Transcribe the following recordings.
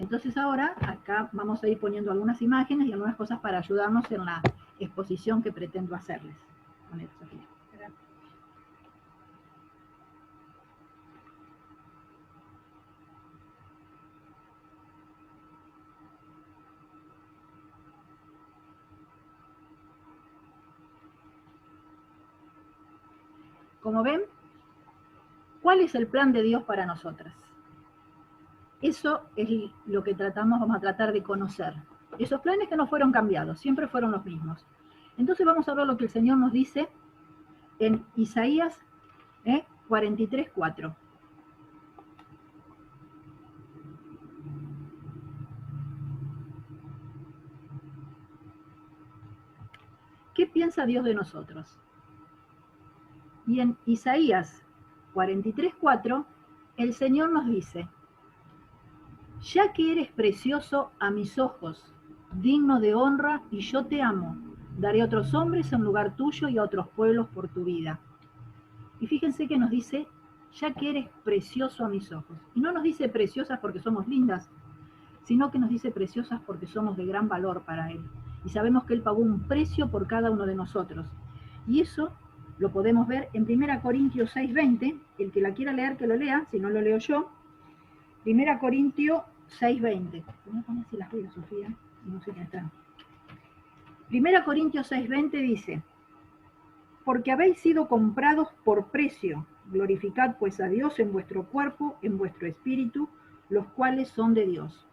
Entonces ahora acá vamos a ir poniendo algunas imágenes y algunas cosas para ayudarnos en la exposición que pretendo hacerles. Sofía. Como ven, ¿cuál es el plan de Dios para nosotras? Eso es lo que vamos a tratar de conocer. Esos planes que no fueron cambiados, siempre fueron los mismos. Entonces vamos a ver lo que el Señor nos dice en Isaías 43:4. ¿Qué piensa Dios de nosotros? Y en Isaías 43:4, el Señor nos dice: ya que eres precioso a mis ojos, digno de honra, y yo te amo, daré a otros hombres en lugar tuyo y a otros pueblos por tu vida. Y fíjense que nos dice, ya que eres precioso a mis ojos. Y no nos dice preciosas porque somos lindas, sino que nos dice preciosas porque somos de gran valor para Él. Y sabemos que Él pagó un precio por cada uno de nosotros. Y eso lo podemos ver en 1 Corintios 6:20. El que la quiera leer, que lo lea, si no lo leo yo. 1 Corintios 6:20. Voy a poner si las veo, Sofía. No sé quién está. 1 Corintios 6:20 dice: porque habéis sido comprados por precio. Glorificad pues a Dios en vuestro cuerpo, en vuestro espíritu, los cuales son de Dios.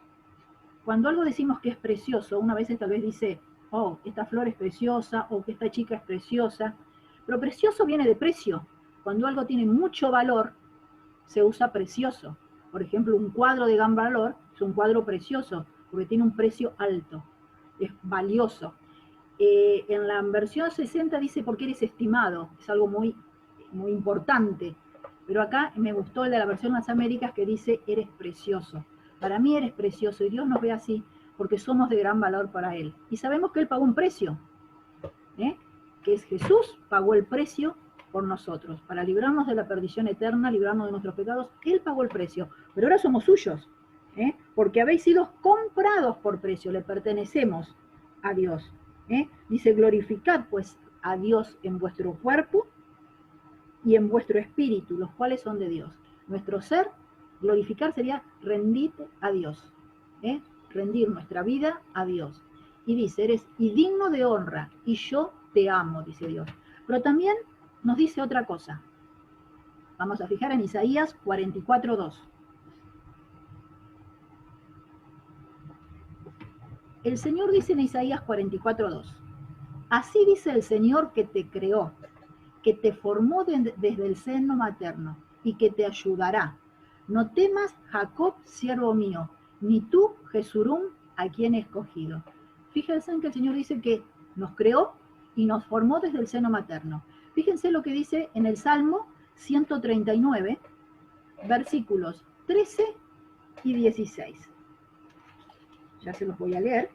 Cuando algo decimos que es precioso, una vez tal vez dice, oh, esta flor es preciosa, o que esta chica es preciosa, pero precioso viene de precio. Cuando algo tiene mucho valor, se usa precioso. Por ejemplo, un cuadro de gran valor es un cuadro precioso, porque tiene un precio alto, es valioso. En la versión 60 dice porque eres estimado, es algo muy, muy importante. Pero acá me gustó el de la versión Las Américas que dice eres precioso. Para mí eres precioso y Dios nos ve así porque somos de gran valor para Él. Y sabemos que Él pagó un precio, que es Jesús, pagó el precio por nosotros, para librarnos de la perdición eterna, librarnos de nuestros pecados. Él pagó el precio, pero ahora somos suyos, porque habéis sido comprados por precio, le pertenecemos a Dios. Dice, glorificad pues a Dios en vuestro cuerpo y en vuestro espíritu, los cuales son de Dios. Nuestro ser, glorificar sería rendir a Dios, rendir nuestra vida a Dios. Y dice, eres y digno de honra, y yo te amo, dice Dios. Pero también nos dice otra cosa. Vamos a fijar en Isaías 44:2. El Señor dice en Isaías 44:2, así dice el Señor que te creó, que te formó desde el seno materno y que te ayudará. No temas, Jacob, siervo mío, ni tú, Jesurum, a quien he escogido. Fíjense en que el Señor dice que nos creó y nos formó desde el seno materno. Fíjense lo que dice en el Salmo 139, versículos 13 y 16. Ya se los voy a leer.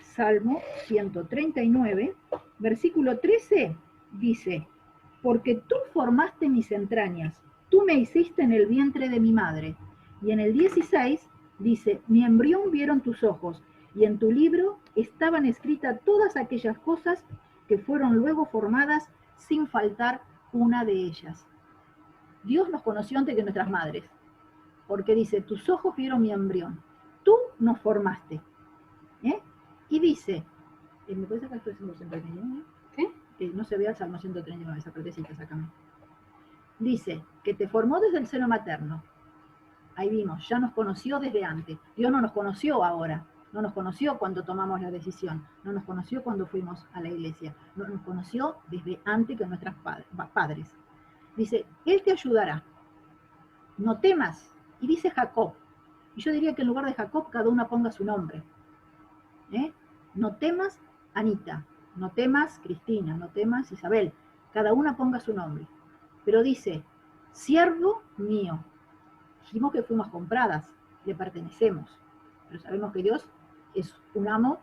Salmo 139, versículo 13, dice, porque tú formaste mis entrañas, tú me hiciste en el vientre de mi madre. Y en el 16 dice, mi embrión vieron tus ojos, y en tu libro estaban escritas todas aquellas cosas que fueron luego formadas sin faltar una de ellas. Dios nos conoció antes que nuestras madres, porque dice, tus ojos vieron mi embrión, tú nos formaste. Y dice, ¿me puedes sacar el Salmo 139? ¿Qué? Que no se vea el Salmo 139, esa partecita, sácame. Dice, que te formó desde el seno materno. Ahí vimos, ya nos conoció desde antes. Dios no nos conoció ahora, no nos conoció cuando tomamos la decisión, no nos conoció cuando fuimos a la iglesia, no nos conoció desde antes que nuestros padres. Dice, Él te ayudará, no temas. Y dice Jacob, y yo diría que en lugar de Jacob cada una ponga su nombre. No temas Anita, no temas Cristina, no temas Isabel, cada una ponga su nombre. Pero dice, siervo mío. Dijimos que fuimos compradas, le pertenecemos, pero sabemos que Dios es un amo,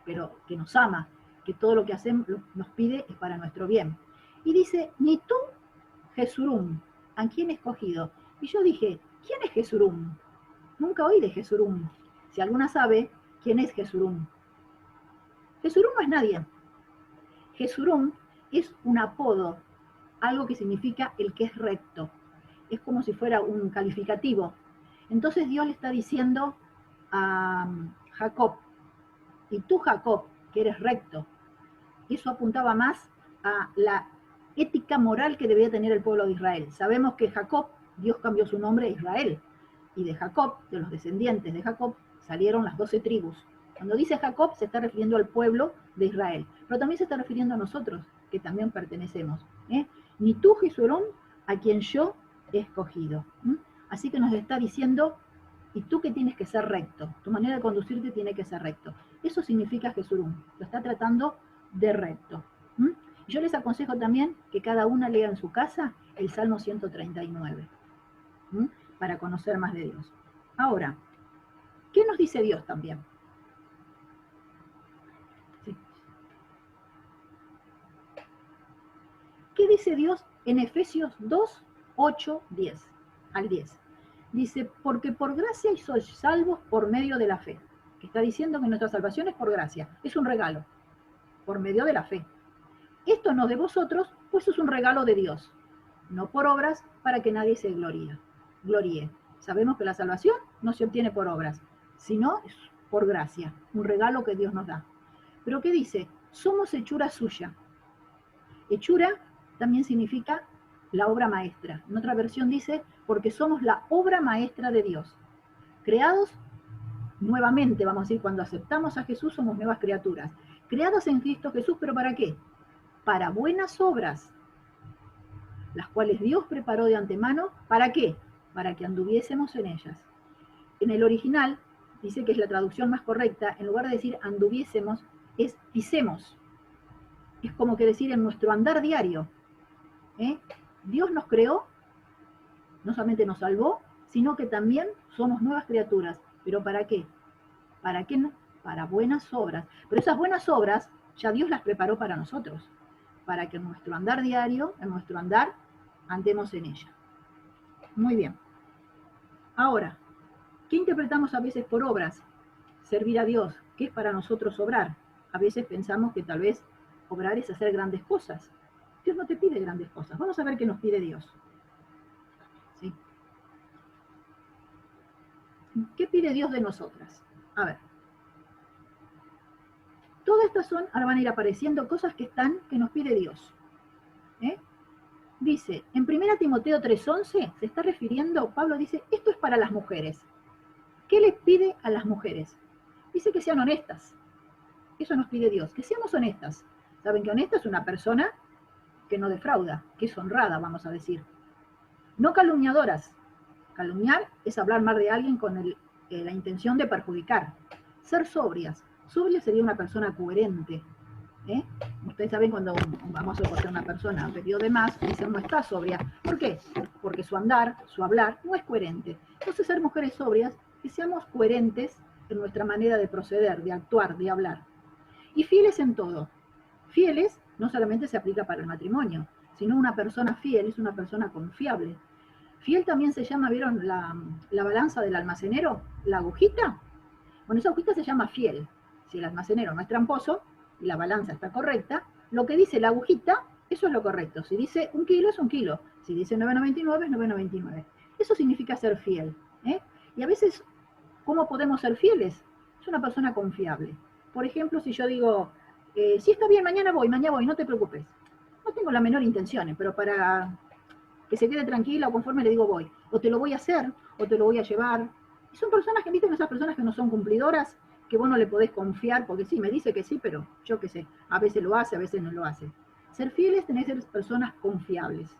pero que nos ama, que todo lo que hacemos nos pide es para nuestro bien. Y dice, ni tú, Jesurum, ¿a quién he escogido? Y yo dije, ¿quién es Jesurum? Nunca oí de Jesurún. Si alguna sabe quién es Jesurún. Jesurún no es nadie. Jesurún es un apodo, algo que significa el que es recto. Es como si fuera un calificativo. Entonces Dios le está diciendo a Jacob, y tú Jacob, que eres recto. Eso apuntaba más a la ética moral que debía tener el pueblo de Israel. Sabemos que Jacob, Dios cambió su nombre a Israel, y de Jacob, de los descendientes de Jacob, salieron las 12 tribus. Cuando dice Jacob, se está refiriendo al pueblo de Israel, pero también se está refiriendo a nosotros, que también pertenecemos. Ni tú, Jesurún, a quien yo he escogido. Así que nos está diciendo, y tú que tienes que ser recto, tu manera de conducirte tiene que ser recto. Eso significa Jesurún, lo está tratando de recto. Yo les aconsejo también que cada una lea en su casa el Salmo 139, para conocer más de Dios. Ahora, ¿qué nos dice Dios también? Sí. ¿Qué dice Dios en Efesios 2, 8, 10 al 10? Dice, porque por gracia sois salvos por medio de la fe. Que está diciendo que nuestra salvación es por gracia, es un regalo, por medio de la fe. Esto no de vosotros, pues es un regalo de Dios, no por obras para que nadie se gloríe. Sabemos que la salvación no se obtiene por obras, sino por gracia, un regalo que Dios nos da. Pero ¿qué dice? Somos hechura suya. Hechura también significa la obra maestra. En otra versión dice, porque somos la obra maestra de Dios. Creados nuevamente, vamos a decir, cuando aceptamos a Jesús somos nuevas criaturas. Creadas en Cristo Jesús, ¿pero para qué? Para buenas obras, las cuales Dios preparó de antemano, ¿para qué? Para que anduviésemos en ellas. En el original, dice que es la traducción más correcta, en lugar de decir anduviésemos, es pisemos. Es como que decir en nuestro andar diario. Dios nos creó, no solamente nos salvó, sino que también somos nuevas criaturas. ¿Pero para qué? ¿Para qué no? Para buenas obras. Pero esas buenas obras ya Dios las preparó para nosotros, para que en nuestro andar diario, en nuestro andar, andemos en ella. Muy bien. Ahora, ¿qué interpretamos a veces por obras? Servir a Dios. ¿Qué es para nosotros obrar? A veces pensamos que tal vez obrar es hacer grandes cosas. Dios no te pide grandes cosas. Vamos a ver qué nos pide Dios. ¿Sí? ¿Qué pide Dios de nosotras? A ver. Todas estas son, ahora van a ir apareciendo cosas que nos pide Dios. Dice, en 1 Timoteo 3:11, se está refiriendo, Pablo dice, esto es para las mujeres. ¿Qué les pide a las mujeres? Dice que sean honestas. Eso nos pide Dios, que seamos honestas. Saben que honesta es una persona que no defrauda, que es honrada, vamos a decir. No calumniadoras. Calumniar es hablar mal de alguien con la intención de perjudicar. Ser sobrias. Sobria sería una persona coherente. Ustedes saben cuando vamos a soportar a una persona bebió de más, dicen no está sobria. ¿Por qué? Porque su andar, su hablar no es coherente. Entonces ser mujeres sobrias, que seamos coherentes en nuestra manera de proceder, de actuar, de hablar. Y fieles en todo. Fieles no solamente se aplica para el matrimonio, sino una persona fiel es una persona confiable. Fiel también se llama, ¿vieron la balanza del almacenero? La agujita. Bueno, esa agujita se llama fiel. Si el almacenero no es tramposo y la balanza está correcta, lo que dice la agujita, eso es lo correcto. Si dice 1 kilo, es 1 kilo. Si dice 9,99, es 9,99. Eso significa ser fiel. Y a veces, ¿cómo podemos ser fieles? Es una persona confiable. Por ejemplo, si yo digo, si está bien, mañana voy, no te preocupes. No tengo la menor intención, pero para que se quede tranquila o conforme le digo voy. O te lo voy a hacer, o te lo voy a llevar. Y son personas que, ¿viste? Esas personas que no son cumplidoras, que vos no le podés confiar, porque sí, me dice que sí, pero yo qué sé, a veces lo hace, a veces no lo hace. Ser fieles tenés que ser personas confiables.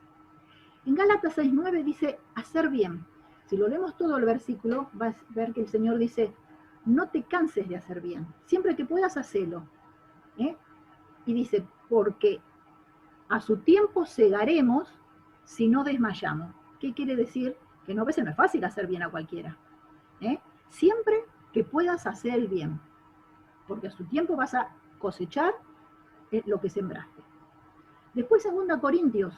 En Gálatas 6:9 dice, hacer bien. Si lo leemos todo el versículo, vas a ver que el Señor dice, no te canses de hacer bien, siempre que puedas, hacelo. Y dice, porque a su tiempo segaremos si no desmayamos. ¿Qué quiere decir? Que no, a veces no es fácil hacer bien a cualquiera. Siempre que puedas hacer el bien, porque a su tiempo vas a cosechar lo que sembraste. Después 2 Corintios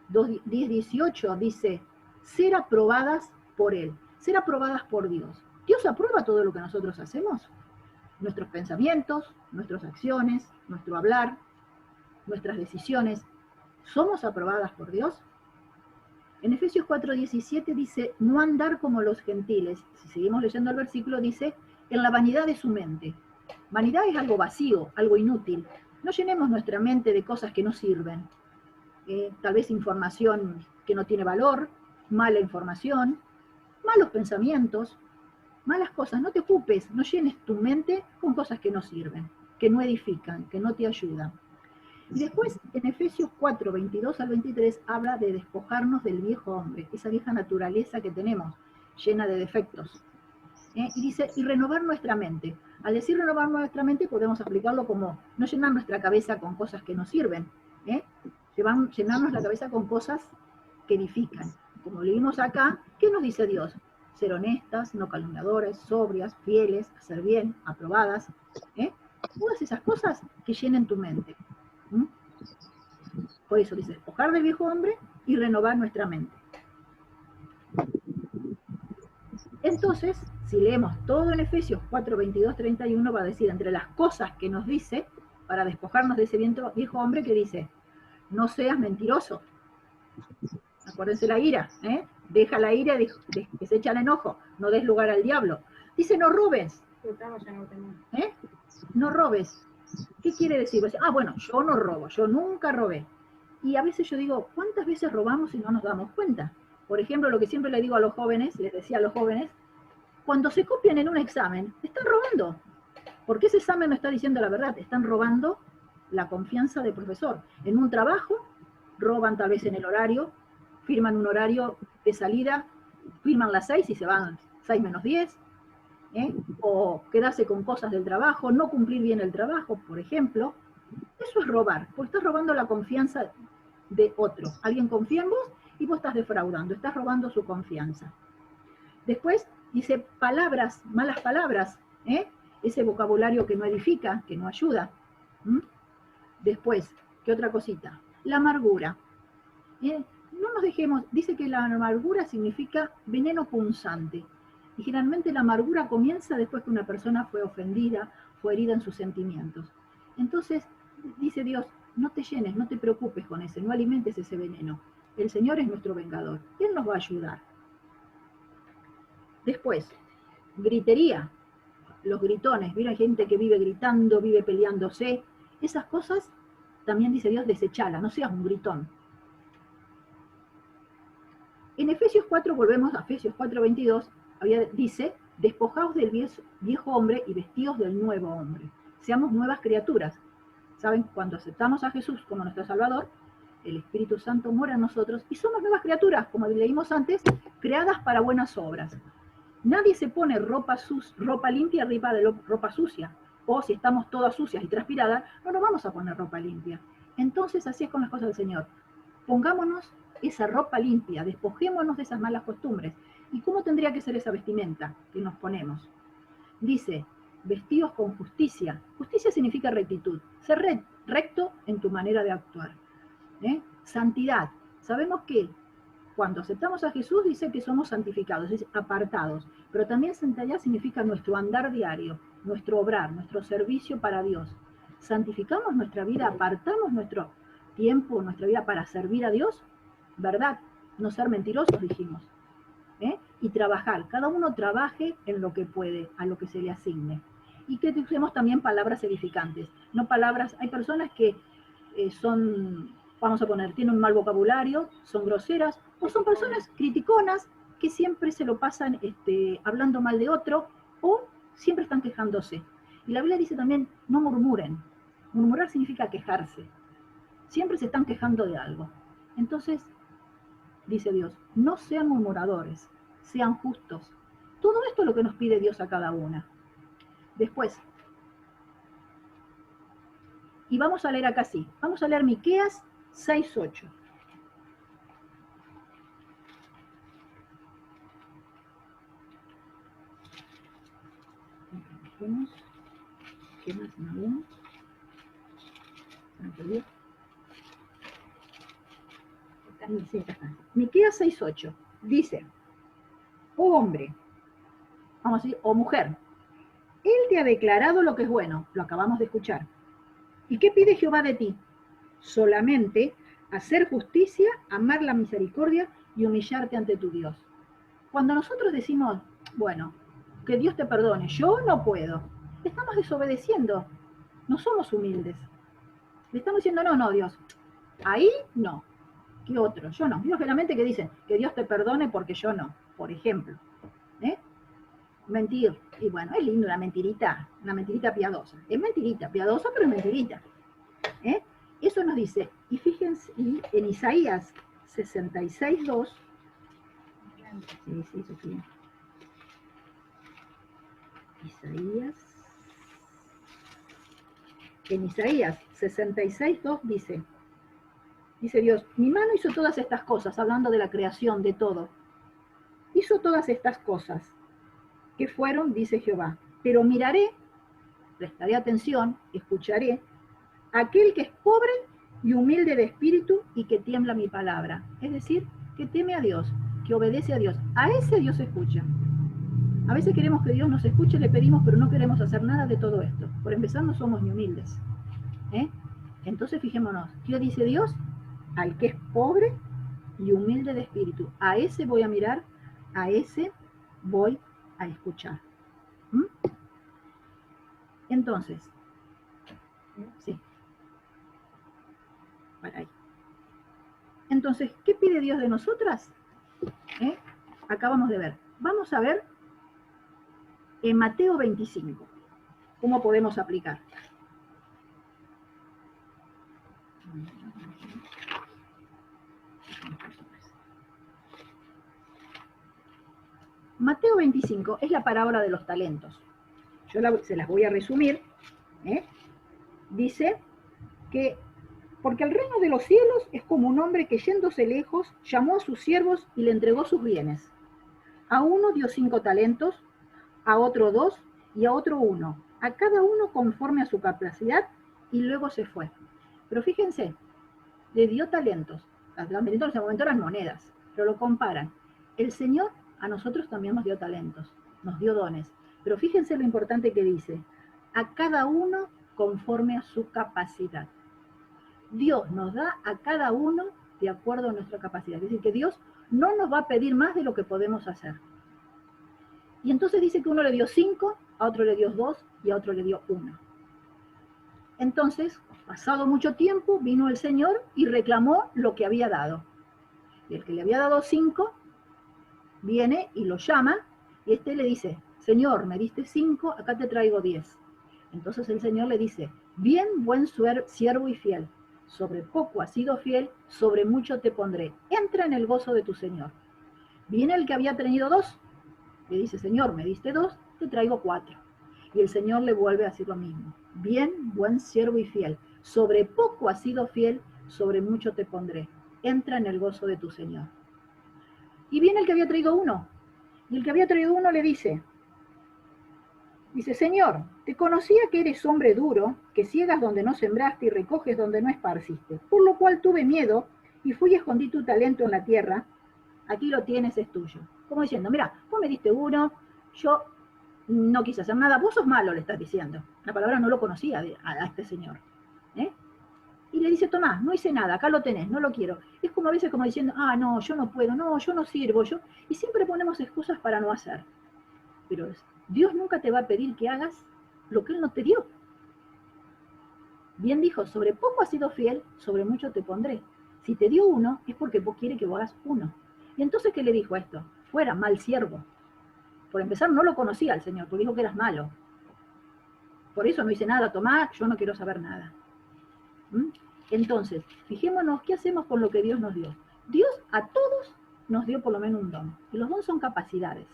10:18 dice, ser aprobadas por Él, ser aprobadas por Dios. ¿Dios aprueba todo lo que nosotros hacemos? Nuestros pensamientos, nuestras acciones, nuestro hablar, nuestras decisiones, ¿somos aprobadas por Dios? En Efesios 4:17 dice, no andar como los gentiles. Si seguimos leyendo el versículo, dice, en la vanidad de su mente. Vanidad es algo vacío, algo inútil. No llenemos nuestra mente de cosas que no sirven. Tal vez información que no tiene valor, mala información, malos pensamientos, malas cosas. No te ocupes, no llenes tu mente con cosas que no sirven, que no edifican, que no te ayudan. Y después, en Efesios 4, 22 al 23, habla de despojarnos del viejo hombre, esa vieja naturaleza que tenemos, llena de defectos. Y dice, y renovar nuestra mente. Al decir renovar nuestra mente, podemos aplicarlo como no llenar nuestra cabeza con cosas que nos sirven, llenarnos la cabeza con cosas que edifican. Como leímos acá, ¿qué nos dice Dios? Ser honestas, no calumniadores, sobrias, fieles, hacer bien, aprobadas. Todas esas cosas que llenen tu mente. Por eso dice, despojar del viejo hombre y renovar nuestra mente. Entonces, si leemos todo en Efesios 4, 22, 31, va a decir, entre las cosas que nos dice, para despojarnos de ese viejo hombre, que dice, no seas mentiroso. Acuérdense la ira, deja la ira que se echa el enojo, no des lugar al diablo. Dice, no robes. No robes. ¿Qué quiere decir? Bueno, yo no robo, yo nunca robé. Y a veces yo digo, ¿cuántas veces robamos y no nos damos cuenta? Por ejemplo, lo que siempre le digo a los jóvenes, les decía a los jóvenes, cuando se copian en un examen, están robando. Porque ese examen no está diciendo la verdad, están robando la confianza del profesor. En un trabajo, roban tal vez en el horario, firman un horario de salida, firman las 6 y se van 6 menos 10, o quedarse con cosas del trabajo, no cumplir bien el trabajo, por ejemplo. Eso es robar, porque estás robando la confianza de otro. Alguien confía en vos y vos estás defraudando, estás robando su confianza. Después dice palabras, malas palabras, ese vocabulario que no edifica, que no ayuda. Después, ¿qué otra cosita? La amargura. No nos dejemos, dice que la amargura significa veneno punzante. Y generalmente la amargura comienza después que una persona fue ofendida, fue herida en sus sentimientos. Entonces, dice Dios, no te llenes, no te preocupes con ese, no alimentes ese veneno. El Señor es nuestro vengador, Él nos va a ayudar. Después, gritería, los gritones, ¿vieron? Hay gente que vive gritando, vive peleándose. Esas cosas, también dice Dios, desechalas, no seas un gritón. En Efesios 4, volvemos a Efesios 4:22, dice, despojaos del viejo hombre y vestidos del nuevo hombre. Seamos nuevas criaturas. ¿Saben? Cuando aceptamos a Jesús como nuestro Salvador, el Espíritu Santo mora en nosotros y somos nuevas criaturas, como leímos antes, creadas para buenas obras. Nadie se pone ropa limpia arriba de ropa sucia. O si estamos todas sucias y transpiradas, no nos vamos a poner ropa limpia. Entonces, así es con las cosas del Señor. Pongámonos esa ropa limpia, despojémonos de esas malas costumbres. ¿Y cómo tendría que ser esa vestimenta que nos ponemos? Dice, vestidos con justicia. Justicia significa rectitud. Ser recto en tu manera de actuar. Santidad. Sabemos que cuando aceptamos a Jesús dice que somos santificados, es apartados. Pero también santidad significa nuestro andar diario, nuestro obrar, nuestro servicio para Dios. Santificamos nuestra vida, apartamos nuestro tiempo, nuestra vida para servir a Dios. ¿Verdad? No ser mentirosos, dijimos. Y trabajar, cada uno trabaje en lo que puede, a lo que se le asigne. Y que usemos también palabras edificantes, no palabras, hay personas que son, vamos a poner, tienen un mal vocabulario, son groseras, o son personas criticonas que siempre se lo pasan hablando mal de otro, o siempre están quejándose. Y la Biblia dice también, no murmuren. Murmurar significa quejarse. Siempre se están quejando de algo. Entonces, dice Dios, no sean murmuradores, sean justos. Todo esto es lo que nos pide Dios a cada una. Después, y vamos a leer acá sí, vamos a leer Miqueas 6:8. ¿Qué más no? Miqueas 6:8 dice, oh hombre, vamos a decir, o mujer, Él te ha declarado lo que es bueno, lo acabamos de escuchar. ¿Y qué pide Jehová de ti? Solamente hacer justicia, amar la misericordia y humillarte ante tu Dios. Cuando nosotros decimos, bueno, que Dios te perdone, yo no puedo, estamos desobedeciendo, no somos humildes. Le estamos diciendo, no, no, Dios, ahí no. ¿Qué otro? Yo no. Dios generalmente que dicen, que Dios te perdone porque yo no, por ejemplo. ¿Eh? Mentir. Y bueno, es lindo una mentirita piadosa. Es mentirita, piadosa, pero es mentirita. ¿Eh? Eso nos dice, y fíjense, y en Isaías 66:2, sí, Sofía. En Isaías 66:2 dice Dios, mi mano hizo todas estas cosas, hablando de la creación, de todo. Hizo todas estas cosas, que fueron, dice Jehová, pero miraré, prestaré atención, escucharé, aquel que es pobre y humilde de espíritu y que tiembla mi palabra. Es decir, que teme a Dios, que obedece a Dios. A ese Dios escucha. A veces queremos que Dios nos escuche, le pedimos, pero no queremos hacer nada de todo esto. Por empezar, no somos ni humildes. Entonces, fijémonos, ¿qué dice Dios? Al que es pobre y humilde de espíritu. A ese voy a mirar, a ese voy a escuchar. Entonces, sí, para ahí. Entonces, ¿qué pide Dios de nosotras? Acabamos de ver. Vamos a ver en Mateo 25, cómo podemos aplicar. Mateo 25 es la parábola de los talentos. Yo se las voy a resumir. Dice que, porque el reino de los cielos es como un hombre que yéndose lejos, llamó a sus siervos y le entregó sus bienes. A uno dio 5 talentos, a otro 2 y a otro 1, a cada uno conforme a su capacidad, y luego se fue. Pero fíjense, le dio talentos. Los talentos en ese momento eran monedas, pero lo comparan. El Señor a nosotros también nos dio talentos, nos dio dones. Pero fíjense lo importante que dice, a cada uno conforme a su capacidad. Dios nos da a cada uno de acuerdo a nuestra capacidad. Es decir, que Dios no nos va a pedir más de lo que podemos hacer. Y entonces dice que uno le dio 5, a otro le dio 2 y a otro le dio 1. Entonces, pasado mucho tiempo, vino el Señor y reclamó lo que había dado. Y el que le había dado 5, viene y lo llama, y este le dice, Señor, me diste 5, acá te traigo 10. Entonces el Señor le dice, bien, buen siervo y fiel, sobre poco has sido fiel, sobre mucho te pondré. Entra en el gozo de tu Señor. Viene el que había tenido 2, le dice, Señor, me diste 2, te traigo 4. Y el Señor le vuelve a decir lo mismo. Bien, buen siervo y fiel, sobre poco has sido fiel, sobre mucho te pondré. Entra en el gozo de tu Señor. Y viene el que había traído 1. Y el que había traído 1 le dice, Señor, te conocía que eres hombre duro, que ciegas donde no sembraste y recoges donde no esparciste. Por lo cual tuve miedo y fui y escondí tu talento en la tierra. Aquí lo tienes, es tuyo. Como diciendo, mira, vos me diste 1, yo no quise hacer nada, vos sos malo, le estás diciendo. La palabra no lo conocía a este señor. Y le dice, Tomás, no hice nada, acá lo tenés, no lo quiero. Es como a veces como diciendo, no, yo no puedo, no, yo no sirvo, y siempre ponemos excusas para no hacer. Pero Dios nunca te va a pedir que hagas lo que Él no te dio. Bien dijo, sobre poco has sido fiel, sobre mucho te pondré. Si te dio 1, es porque vos quieres que vos hagas 1. Y entonces, ¿qué le dijo a esto? Fuera, mal siervo. Por empezar, no lo conocía al Señor, porque dijo que eras malo. Por eso no hice nada, Tomás, yo no quiero saber nada. Entonces, fijémonos qué hacemos con lo que Dios nos dio. Dios a todos nos dio por lo menos un don. Y los dones son capacidades.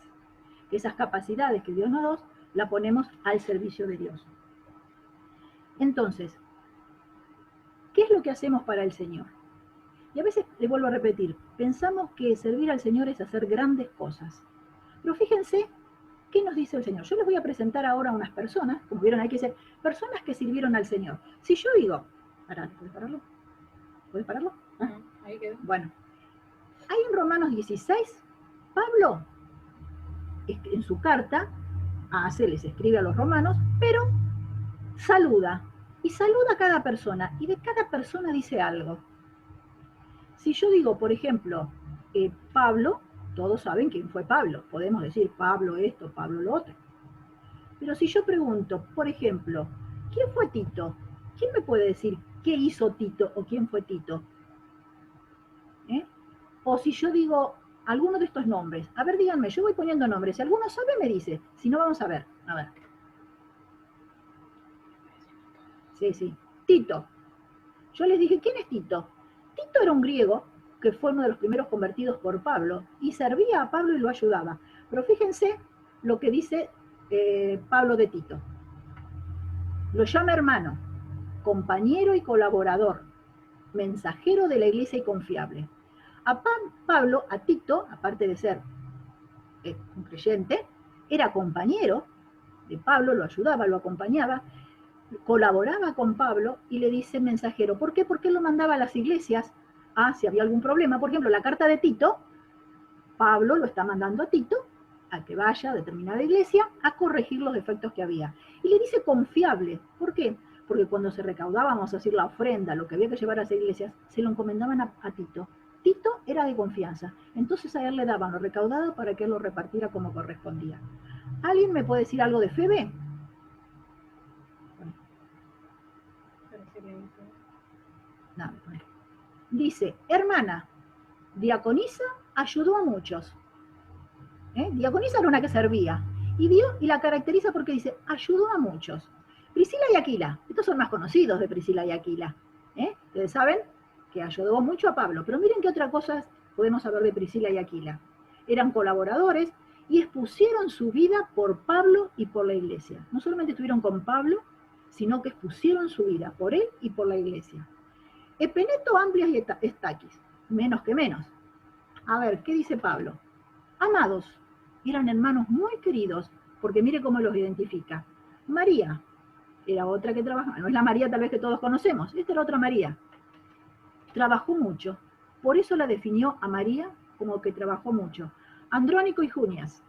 Esas capacidades que Dios nos dio, las ponemos al servicio de Dios. Entonces, ¿qué es lo que hacemos para el Señor? Y a veces, le vuelvo a repetir, pensamos que servir al Señor es hacer grandes cosas. Pero fíjense, ¿qué nos dice el Señor? Yo les voy a presentar ahora a unas personas, como vieron, hay que ser personas que sirvieron al Señor. Si yo digo, ¿puedes pararlo? ¿Puedes pararlo? Ahí quedó. Bueno, hay en Romanos 16, Pablo, en su carta, hace, les escribe a los romanos, pero saluda, y saluda a cada persona, y de cada persona dice algo. Si yo digo, por ejemplo, Pablo, todos saben quién fue Pablo, podemos decir Pablo esto, Pablo lo otro. Pero si yo pregunto, por ejemplo, ¿quién fue Tito? ¿Quién me puede decir qué hizo Tito o quién fue Tito? O si yo digo alguno de estos nombres, a ver, díganme, yo voy poniendo nombres, si alguno sabe me dice, si no vamos a ver. Sí, Tito. Yo les dije, ¿quién es Tito? Tito era un griego que fue uno de los primeros convertidos por Pablo y servía a Pablo y lo ayudaba. Pero fíjense lo que dice Pablo de Tito. Lo llama hermano, compañero y colaborador, mensajero de la iglesia y confiable. A Pablo, a Tito, aparte de ser un creyente, era compañero de Pablo, lo ayudaba, lo acompañaba, colaboraba con Pablo y le dice mensajero. ¿Por qué? Porque él lo mandaba a las iglesias si había algún problema. Por ejemplo, la carta de Tito, Pablo lo está mandando a Tito a que vaya a determinada iglesia a corregir los defectos que había. Y le dice confiable. ¿Por qué? Porque cuando se recaudaba, vamos a decir, la ofrenda, lo que había que llevar a esas iglesias, se lo encomendaban a Tito. Tito era de confianza. Entonces a él le daban lo recaudado para que él lo repartiera como correspondía. ¿Alguien me puede decir algo de Febe? No, dice, hermana, diaconisa, ayudó a muchos. Diaconisa era una que servía. Y la caracteriza porque dice, ayudó a muchos. Priscila y Aquila, estos son más conocidos de Priscila y Aquila. Ustedes saben que ayudó mucho a Pablo. Pero miren qué otra cosa podemos saber de Priscila y Aquila. Eran colaboradores y expusieron su vida por Pablo y por la iglesia. No solamente estuvieron con Pablo, sino que expusieron su vida por él y por la iglesia. Epeneto, Amplias y Estaquis, menos que menos. A ver, ¿qué dice Pablo? Amados, eran hermanos muy queridos, porque mire cómo los identifica. María, era otra que trabajaba, no es la María tal vez que todos conocemos, esta era otra María. Trabajó mucho, por eso la definió a María como que trabajó mucho. Andrónico y Junias,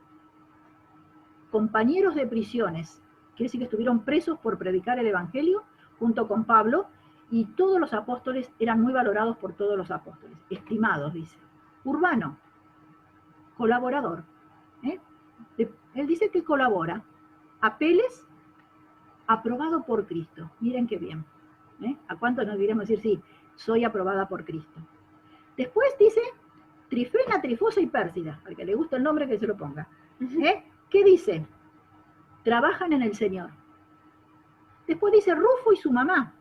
compañeros de prisiones, quiere decir que estuvieron presos por predicar el Evangelio junto con Pablo, y todos los apóstoles eran muy valorados por todos los apóstoles, estimados, dice. Urbano, colaborador. Él dice que colabora. Apeles, aprobado por Cristo. Miren qué bien. ¿A cuántos nos diremos decir, sí, soy aprobada por Cristo? Después dice Trifena, Trifosa y Pérsida. Al que le gusta el nombre, que se lo ponga. ¿Qué dice? Trabajan en el Señor. Después dice Rufo y su mamá.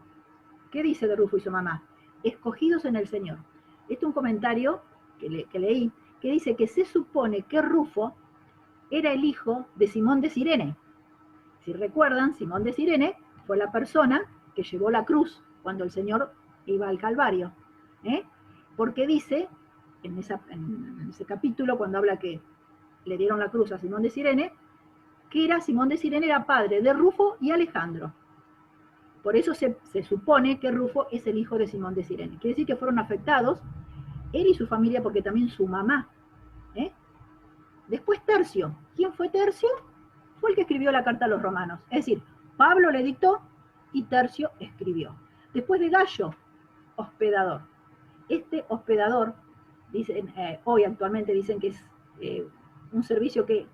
¿Qué dice de Rufo y su mamá? Escogidos en el Señor. Este es un comentario que leí, que dice que se supone que Rufo era el hijo de Simón de Cirene. Si recuerdan, Simón de Cirene fue la persona que llevó la cruz cuando el Señor iba al Calvario. Porque dice, en ese capítulo, cuando habla que le dieron la cruz a Simón de Cirene, que Simón de Cirene era padre de Rufo y Alejandro. Por eso se supone que Rufo es el hijo de Simón de Cirene. Quiere decir que fueron afectados él y su familia, porque también su mamá. Después Tercio. ¿Quién fue Tercio? Fue el que escribió la carta a los romanos. Es decir, Pablo le dictó y Tercio escribió. Después de Gallo, hospedador. Este hospedador, dicen, hoy actualmente dicen que es un servicio que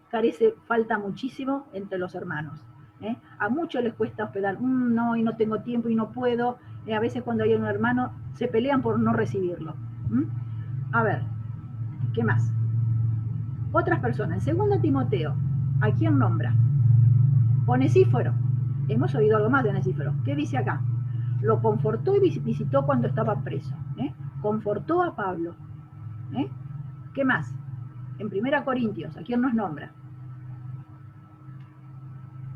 falta muchísimo entre los hermanos. A muchos les cuesta hospedar, no, y no tengo tiempo y no puedo. A veces cuando hay un hermano se pelean por no recibirlo. A ver, ¿qué más? Otras personas. En 2 Timoteo, ¿a quién nombra? Onesíforo. Hemos oído algo más de Onesíforo. ¿Qué dice acá? Lo confortó y visitó cuando estaba preso. Confortó a Pablo. ¿Qué más? En 1 Corintios, ¿a quién nos nombra?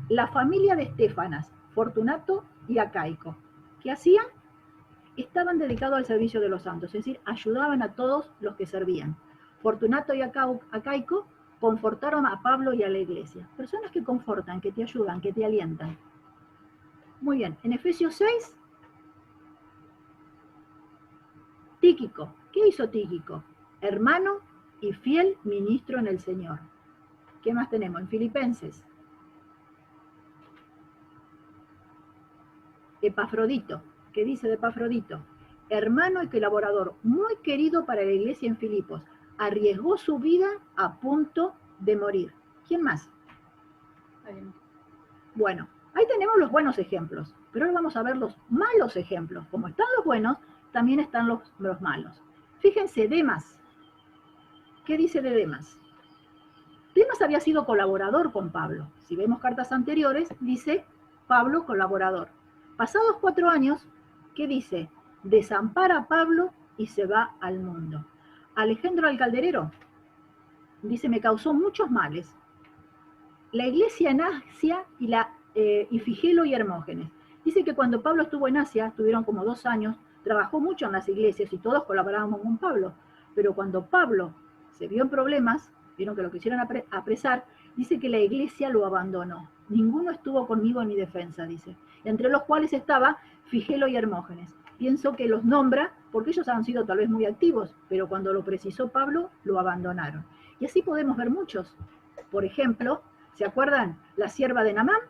La familia de Estefanas, Fortunato y Acaico. ¿Qué hacían? Estaban dedicados al servicio de los santos, es decir, ayudaban a todos los que servían. Fortunato y Acaico confortaron a Pablo y a la iglesia. Personas que confortan, que te ayudan, que te alientan. Muy bien, en Efesios 6, Tíquico. ¿Qué hizo Tíquico? Hermano y fiel ministro en el Señor. ¿Qué más tenemos? En Filipenses. Epafrodito. ¿Qué dice de Epafrodito? Hermano y colaborador muy querido para la iglesia en Filipos. Arriesgó su vida a punto de morir. ¿Quién más? Bueno, ahí tenemos los buenos ejemplos, pero ahora vamos a ver los malos ejemplos. Como están los buenos, también están los malos. Fíjense, Demas. ¿Qué dice de Demas? Demas había sido colaborador con Pablo. Si vemos cartas anteriores, dice Pablo colaborador. Pasados 4 años, ¿qué dice? Desampara a Pablo y se va al mundo. Alejandro el Calderero dice, me causó muchos males. La iglesia en Asia y Figelo y Hermógenes. Dice que cuando Pablo estuvo en Asia, estuvieron como 2 años, trabajó mucho en las iglesias y todos colaborábamos con Pablo. Pero cuando Pablo se vio en problemas, vieron que lo quisieron apresar, dice que la iglesia lo abandonó. Ninguno estuvo conmigo en mi defensa, dice. Entre los cuales estaba Figelo y Hermógenes. Pienso que los nombra porque ellos han sido tal vez muy activos, pero cuando lo precisó Pablo, lo abandonaron. Y así podemos ver muchos. Por ejemplo, ¿se acuerdan? La sierva de Naamán.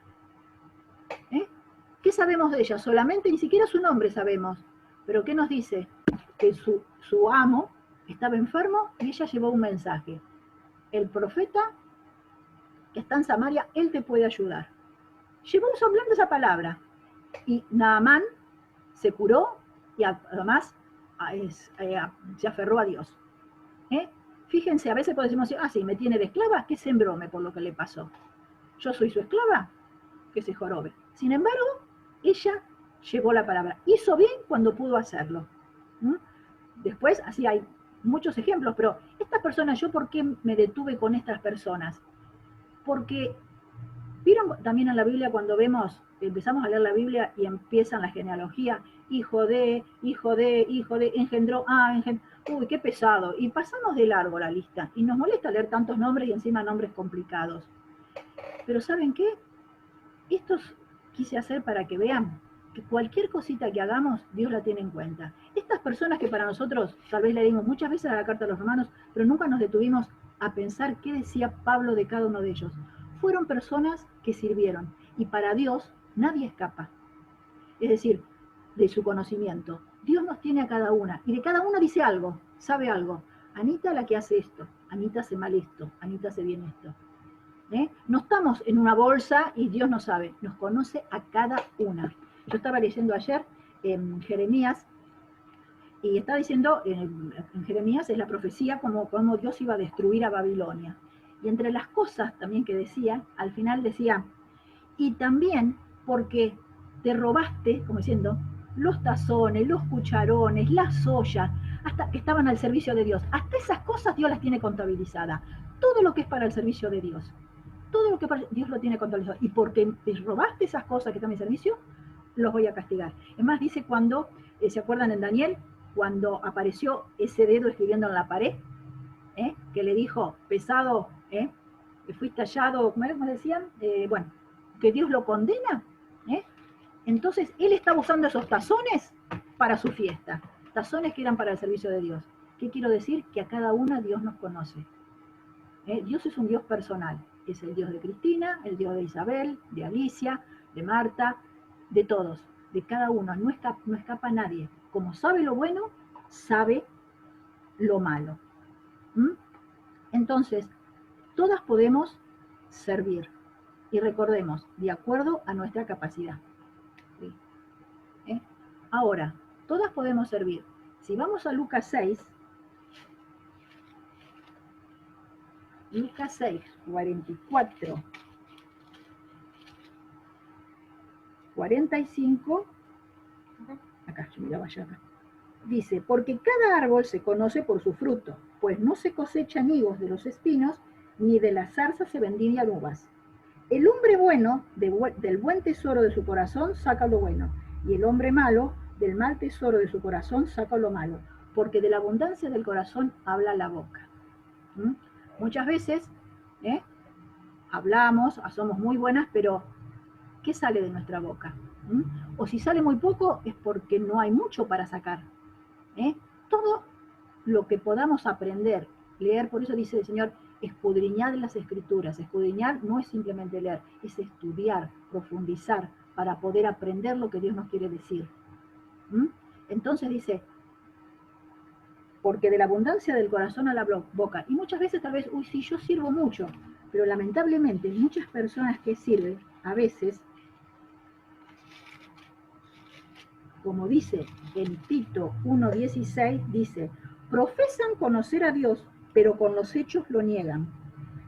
¿Qué sabemos de ella? Solamente, ni siquiera su nombre sabemos. Pero ¿qué nos dice? Que su amo estaba enfermo y ella llevó un mensaje. El profeta que está en Samaria, él te puede ayudar. Llevó hablando esa palabra. Y Naamán se curó y además se aferró a Dios. Fíjense, a veces podemos decir, sí, me tiene de esclava, que sembrome por lo que le pasó. Yo soy su esclava, que se jorobe. Sin embargo, ella llevó la palabra. Hizo bien cuando pudo hacerlo. Después, así hay muchos ejemplos, pero estas personas, ¿yo por qué me detuve con estas personas? Porque, ¿vieron también en la Biblia cuando empezamos a leer la Biblia y empiezan la genealogía? Hijo de, engendró, uy, qué pesado. Y pasamos de largo la lista. Y nos molesta leer tantos nombres y encima nombres complicados. Pero ¿saben qué? Esto quise hacer para que vean que cualquier cosita que hagamos, Dios la tiene en cuenta. Estas personas que para nosotros, tal vez leímos muchas veces a la carta de los Romanos, pero nunca nos detuvimos a pensar qué decía Pablo de cada uno de ellos. Fueron personas que sirvieron, y para Dios nadie escapa. Es decir, de su conocimiento. Dios nos tiene a cada una, y de cada una dice algo, sabe algo. Anita la que hace esto, Anita hace mal esto, Anita hace bien esto. No estamos en una bolsa y Dios no sabe, nos conoce a cada una. Yo estaba leyendo ayer en Jeremías, y estaba diciendo, en Jeremías es la profecía como Dios iba a destruir a Babilonia. Y entre las cosas también que decía, al final decía, y también porque te robaste, como diciendo, los tazones, los cucharones, las ollas, hasta que estaban al servicio de Dios. Hasta esas cosas Dios las tiene contabilizadas. Todo lo que es para el servicio de Dios. Todo lo que Dios lo tiene contabilizado. Y porque te robaste esas cosas que están en mi servicio, los voy a castigar. Es más, dice cuando, ¿se acuerdan en Daniel? Cuando apareció ese dedo escribiendo en la pared, que le dijo, pesado, que fuiste hallado, ¿cómo decían? Bueno, que Dios lo condena. Entonces, él estaba usando esos tazones para su fiesta. Tazones que eran para el servicio de Dios. ¿Qué quiero decir? Que a cada una Dios nos conoce. Dios es un Dios personal. Es el Dios de Cristina, el Dios de Isabel, de Alicia, de Marta, de todos, de cada uno. No escapa nadie. Como sabe lo bueno, sabe lo malo. Entonces, todas podemos servir. Y recordemos, de acuerdo a nuestra capacidad. ¿Sí? Ahora, todas podemos servir. Si vamos a Lucas 6, 44, 45, acá, yo miraba allá acá. Dice, porque cada árbol se conoce por su fruto, pues no se cosechan higos de los espinos, ni de las zarzas se vendimian uvas. El hombre bueno, del buen tesoro de su corazón, saca lo bueno, y el hombre malo, del mal tesoro de su corazón, saca lo malo, porque de la abundancia del corazón habla la boca. Muchas veces hablamos, somos muy buenas, pero ¿qué sale de nuestra boca? O si sale muy poco, es porque no hay mucho para sacar. Todo lo que podamos aprender, leer, por eso dice el Señor, escudriñad las Escrituras. Escudriñar no es simplemente leer, es estudiar, profundizar, para poder aprender lo que Dios nos quiere decir. ¿Mm? Entonces dice, porque de la abundancia del corazón a la boca. Y muchas veces tal vez, uy, sí, yo sirvo mucho, pero lamentablemente muchas personas que sirven, a veces, como dice en Tito 1:16, dice, profesan conocer a Dios, pero con los hechos lo niegan,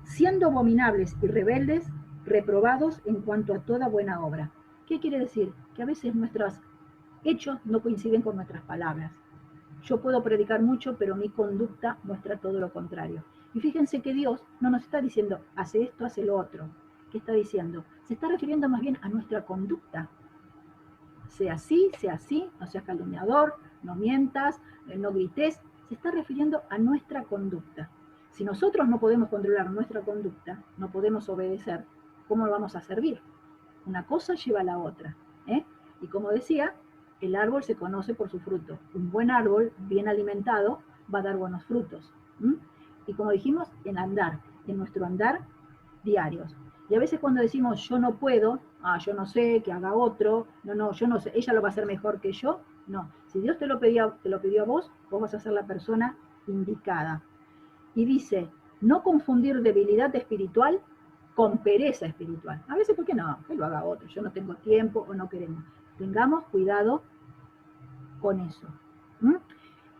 siendo abominables y rebeldes, reprobados en cuanto a toda buena obra. ¿Qué quiere decir? Que a veces nuestros hechos no coinciden con nuestras palabras. Yo puedo predicar mucho, pero mi conducta muestra todo lo contrario. Y fíjense que Dios no nos está diciendo, hace esto, hace lo otro. ¿Qué está diciendo? Se está refiriendo más bien a nuestra conducta. Sea así, no seas calumniador, no mientas, no grites. Se está refiriendo a nuestra conducta. Si nosotros no podemos controlar nuestra conducta, no podemos obedecer, ¿cómo lo vamos a servir? Una cosa lleva a la otra. Y como decía, el árbol se conoce por su fruto. Un buen árbol, bien alimentado, va a dar buenos frutos. Y como dijimos, en nuestro andar diarios. Y a veces cuando decimos yo no puedo, yo no sé, que haga otro, no, yo no sé, ella lo va a hacer mejor que yo. No, si Dios te lo pidió a vos vas a ser la persona indicada. Y dice, no confundir debilidad espiritual con pereza espiritual. A veces, ¿por qué no? Que lo haga otro, yo no tengo tiempo o no queremos. Tengamos cuidado con eso.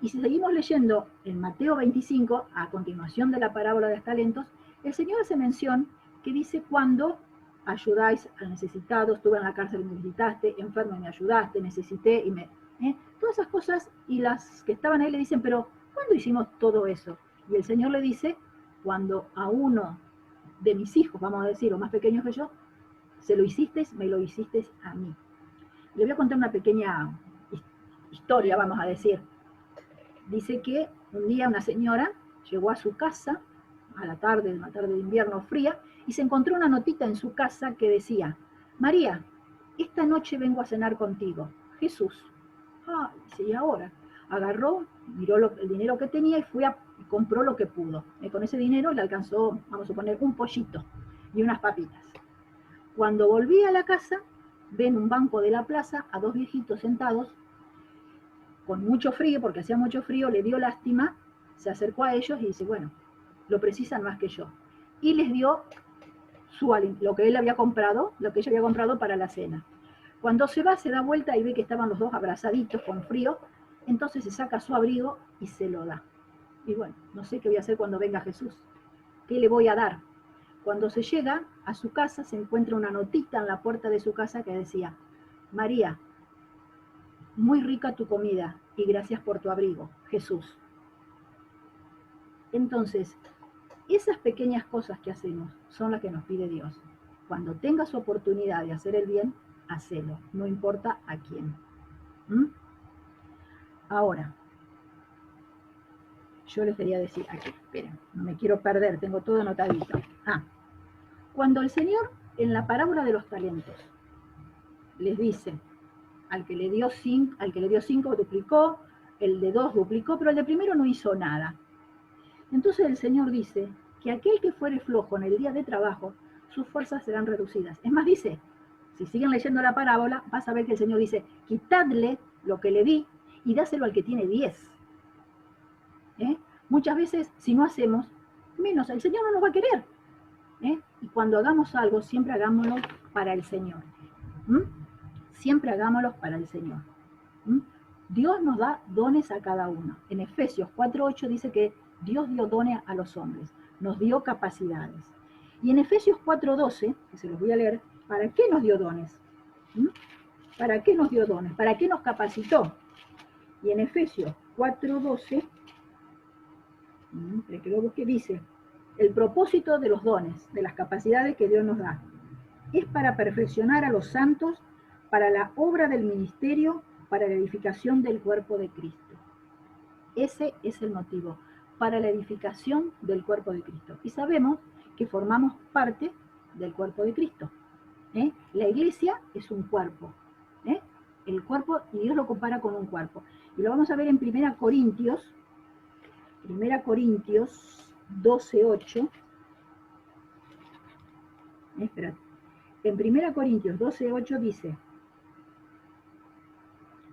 Y si seguimos leyendo en Mateo 25, a continuación de la parábola de los talentos, el Señor hace mención que dice cuando ayudáis al necesitado, estuve en la cárcel y me visitaste, enfermo y me ayudaste, necesité y me... Todas esas cosas, y las que estaban ahí le dicen, pero ¿cuándo hicimos todo eso? Y el Señor le dice, cuando a uno de mis hijos, vamos a decir, o más pequeños que yo, se lo hicisteis, me lo hicisteis a mí. Le voy a contar una pequeña historia, vamos a decir. Dice que un día una señora llegó a su casa, a la tarde, una tarde de invierno fría, y se encontró una notita en su casa que decía, María, esta noche vengo a cenar contigo, Jesús. Dice, ¿y ahora? Agarró, miró el dinero que tenía y compró lo que pudo. Con ese dinero le alcanzó, vamos a suponer, un pollito y unas papitas. Cuando volví a la casa, ven un banco de la plaza a dos viejitos sentados, con mucho frío, porque hacía mucho frío, le dio lástima, se acercó a ellos y dice, bueno, lo precisan más que yo. Y les dio lo que él había comprado, lo que ella había comprado para la cena. Cuando se va, se da vuelta y ve que estaban los dos abrazaditos con frío, entonces se saca su abrigo y se lo da. Y bueno, no sé qué voy a hacer cuando venga Jesús. ¿Qué le voy a dar? Cuando se llega a su casa, se encuentra una notita en la puerta de su casa que decía, María, muy rica tu comida y gracias por tu abrigo, Jesús. Entonces, esas pequeñas cosas que hacemos son las que nos pide Dios. Cuando tengas oportunidad de hacer el bien, hacelo, no importa a quién. Ahora, yo les quería decir, aquí, esperen, no me quiero perder, tengo todo anotadito. Cuando el Señor, en la parábola de los talentos, les dice, al que le dio 5 duplicó, el de 2 duplicó, pero el de primero no hizo nada. Entonces el Señor dice que aquel que fuere flojo en el día de trabajo, sus fuerzas serán reducidas. Es más, dice, si siguen leyendo la parábola, vas a ver que el Señor dice, quitadle lo que le di y dáselo al que tiene 10. Muchas veces, si no hacemos, menos, el Señor no nos va a querer. Y cuando hagamos algo, siempre hagámoslo para el Señor. Siempre hagámoslo para el Señor. Dios nos da dones a cada uno. En Efesios 4:8 dice que Dios dio dones a los hombres, nos dio capacidades. Y en Efesios 4:12, que se los voy a leer, ¿para qué nos dio dones? ¿Para qué nos dio dones? ¿Para qué nos capacitó? Y en Efesios 4:12, que lo busque, dice, el propósito de los dones, de las capacidades que Dios nos da, es para perfeccionar a los santos, para la obra del ministerio, para la edificación del cuerpo de Cristo. Ese es el motivo, para la edificación del cuerpo de Cristo. Y sabemos que formamos parte del cuerpo de Cristo. La iglesia es un cuerpo. El cuerpo, y Dios lo compara con un cuerpo. Y lo vamos a ver en 1 Corintios 12:8, Espérate. En 1 Corintios 12:8 dice,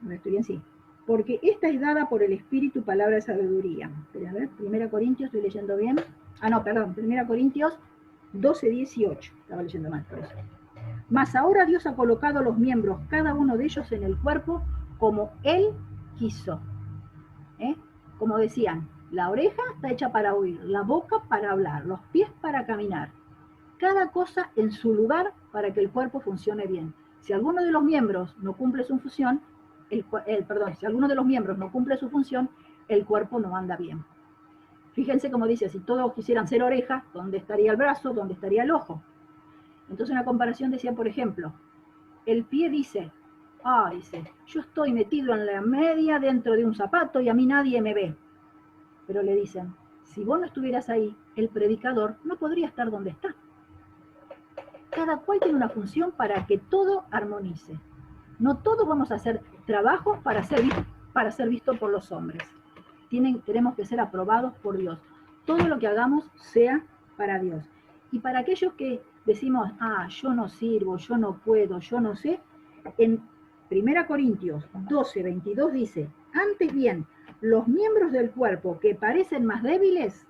no estoy bien, sí, porque esta es dada por el Espíritu palabra de sabiduría. Pero a ver, 1 Corintios, estoy leyendo bien. Ah, no, perdón, 1 Corintios 12:18. Estaba leyendo mal, por eso. Mas ahora Dios ha colocado los miembros, cada uno de ellos en el cuerpo, como Él quiso. Como decían, la oreja está hecha para oír, la boca para hablar, los pies para caminar. Cada cosa en su lugar para que el cuerpo funcione bien. Si alguno de los miembros no cumple su función, si alguno de los miembros no cumple su función, el cuerpo no anda bien. Fíjense como dice, si todos quisieran ser oreja, ¿dónde estaría el brazo? ¿Dónde estaría el ojo? Entonces una comparación decía, por ejemplo, el pie dice, dice, yo estoy metido en la media dentro de un zapato y a mí nadie me ve. Pero le dicen, si vos no estuvieras ahí, el predicador no podría estar donde está. Cada cual tiene una función para que todo armonice. No todos vamos a hacer trabajo para ser visto por los hombres. Tenemos que ser aprobados por Dios. Todo lo que hagamos sea para Dios. Y para aquellos que decimos, yo no sirvo, yo no puedo, yo no sé, en 1 Corintios 12:22 dice, antes bien, los miembros del cuerpo que parecen más débiles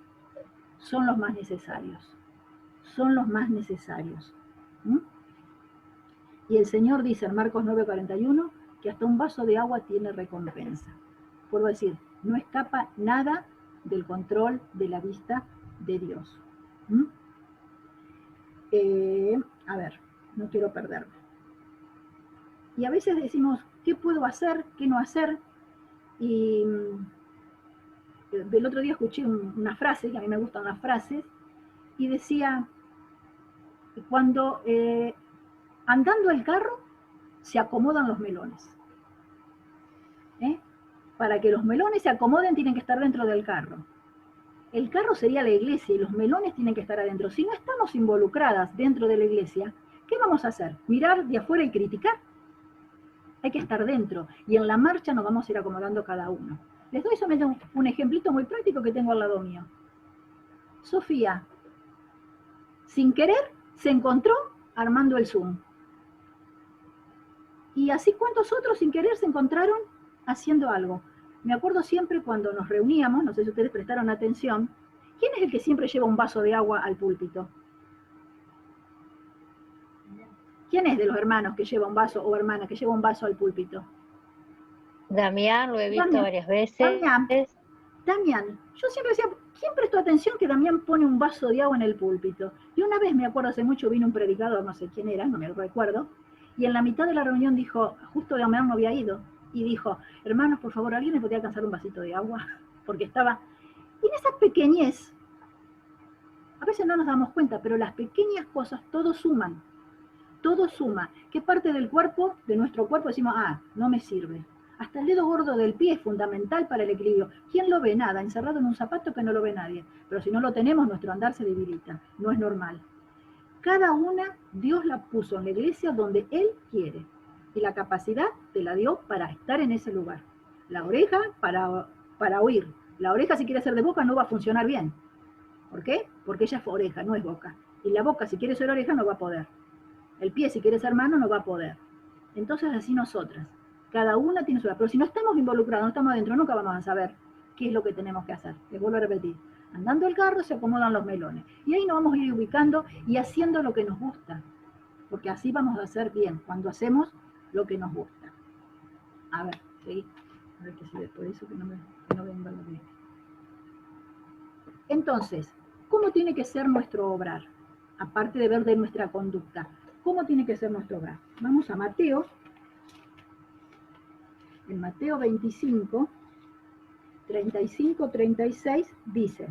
son los más necesarios. Son los más necesarios. ¿Mm? Y el Señor dice en Marcos 9:41 que hasta un vaso de agua tiene recompensa. Puedo decir, no escapa nada del control de la vista de Dios. ¿Mm? A ver, no quiero perderme. Y a veces decimos, ¿qué puedo hacer? ¿Qué no hacer? Y el otro día escuché una frase, que a mí me gustan las frases, y decía, cuando andando el carro se acomodan los melones. Para que los melones se acomoden tienen que estar dentro del carro. El carro sería la iglesia y los melones tienen que estar adentro. Si no estamos involucradas dentro de la iglesia, ¿qué vamos a hacer? ¿Mirar de afuera y criticar? Hay que estar dentro y en la marcha nos vamos a ir acomodando cada uno. Les doy solamente un ejemplito muy práctico que tengo al lado mío. Sofía, sin querer, se encontró armando el Zoom. Y así cuántos otros sin querer se encontraron haciendo algo. Me acuerdo siempre cuando nos reuníamos, no sé si ustedes prestaron atención, ¿quién es el que siempre lleva un vaso de agua al púlpito? ¿Quién es de los hermanos que lleva un vaso o hermana que lleva un vaso al púlpito? Damián, lo he visto varias veces. Damián, yo siempre decía, ¿quién prestó atención que Damián pone un vaso de agua en el púlpito? Y una vez, me acuerdo hace mucho, vino un predicador, no sé quién era, no me lo recuerdo, y en la mitad de la reunión dijo, justo Damián no había ido, y dijo, hermanos, por favor, ¿alguien me podría alcanzar un vasito de agua? Porque estaba... Y en esa pequeñez, a veces no nos damos cuenta, pero las pequeñas cosas, todo suman. Todo suma. ¿Qué parte del cuerpo, de nuestro cuerpo, decimos, no me sirve? Hasta el dedo gordo del pie es fundamental para el equilibrio. ¿Quién lo ve? Nada, encerrado en un zapato que no lo ve nadie. Pero si no lo tenemos, nuestro andar se debilita. No es normal. Cada una, Dios la puso en la iglesia donde Él quiere. Y la capacidad te la dio para estar en ese lugar. La oreja para oír. La oreja, si quiere ser de boca, no va a funcionar bien. ¿Por qué? Porque ella es oreja, no es boca. Y la boca, si quiere ser oreja, no va a poder. El pie, si quiere ser mano, no va a poder. Entonces, así nosotras. Cada una tiene su lugar. Pero si no estamos involucrados, no estamos adentro, nunca vamos a saber qué es lo que tenemos que hacer. Les vuelvo a repetir. Andando el carro se acomodan los melones. Y ahí nos vamos a ir ubicando y haciendo lo que nos gusta. Porque así vamos a hacer bien, cuando hacemos lo que nos gusta. A ver, seguí. A ver qué sigue después de eso, que no venga lo que... Entonces, ¿cómo tiene que ser nuestro obrar? Aparte de ver de nuestra conducta. ¿Cómo tiene que ser nuestro obrar? Vamos a Mateo. En Mateo 25, 35, 36 dice.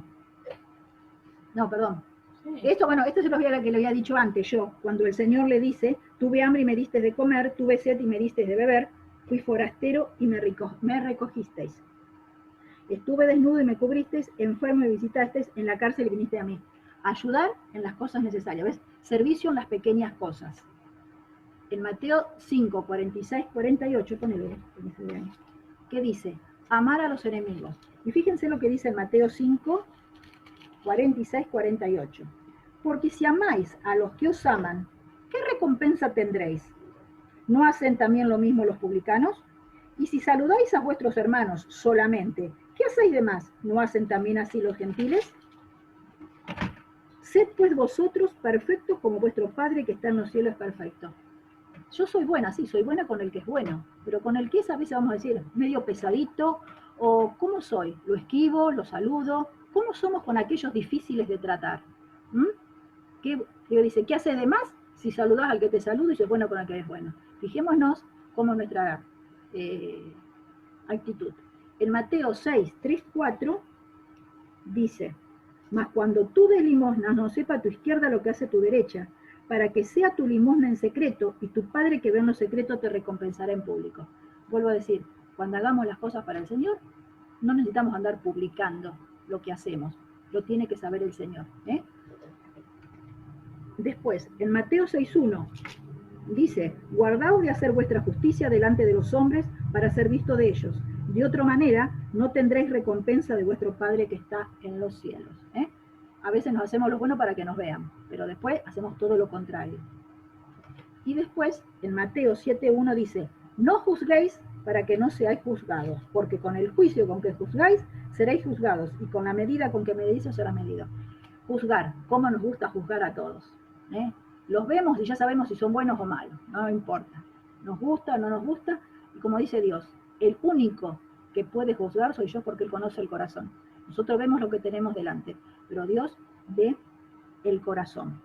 No, perdón. Esto se lo había dicho antes yo. Cuando el Señor le dice, tuve hambre y me diste de comer, tuve sed y me diste de beber, fui forastero y me recogisteis. Estuve desnudo y me cubristeis, enfermo y visitasteis, en la cárcel y viniste a mí. Ayudar en las cosas necesarias. ¿Ves? Servicio en las pequeñas cosas. En Mateo 5, 46, 48, ponele, ¿qué dice? Amar a los enemigos. Y fíjense lo que dice en Mateo 5, 46, 48. Porque si amáis a los que os aman, ¿qué recompensa tendréis? ¿No hacen también lo mismo los publicanos? Y si saludáis a vuestros hermanos solamente, ¿qué hacéis de más? ¿No hacen también así los gentiles? Sed pues vosotros perfectos como vuestro Padre que está en los cielos es perfecto. Yo soy buena, sí, soy buena con el que es bueno, pero con el que es a veces vamos a decir medio pesadito, o ¿cómo soy? ¿Lo esquivo? ¿Lo saludo? ¿Cómo somos con aquellos difíciles de tratar? ¿Mm? ¿Qué dice? ¿Qué haces de más si saludas al que te saluda y sos bueno con el que es bueno? Fijémonos cómo es nuestra actitud. En Mateo 6, 3, 4 dice, mas cuando tú des limosna, no sepa tu izquierda lo que hace tu derecha, para que sea tu limosna en secreto, y tu Padre que ve en lo secreto te recompensará en público. Vuelvo a decir, cuando hagamos las cosas para el Señor, no necesitamos andar publicando lo que hacemos, lo tiene que saber el Señor. Después, en Mateo 6.1, dice, guardaos de hacer vuestra justicia delante de los hombres para ser visto de ellos. De otra manera, no tendréis recompensa de vuestro Padre que está en los cielos. A veces nos hacemos lo bueno para que nos vean, pero después hacemos todo lo contrario. Y después, en Mateo 7.1 dice, no juzguéis para que no seáis juzgados, porque con el juicio con que juzgáis, seréis juzgados, y con la medida con que medís, os será medido. Juzgar, ¿cómo nos gusta juzgar a todos? Los vemos y ya sabemos si son buenos o malos, no importa. Nos gusta o no nos gusta, y como dice Dios, el único que puede juzgar soy yo porque Él conoce el corazón. Nosotros vemos lo que tenemos delante, pero Dios ve el corazón.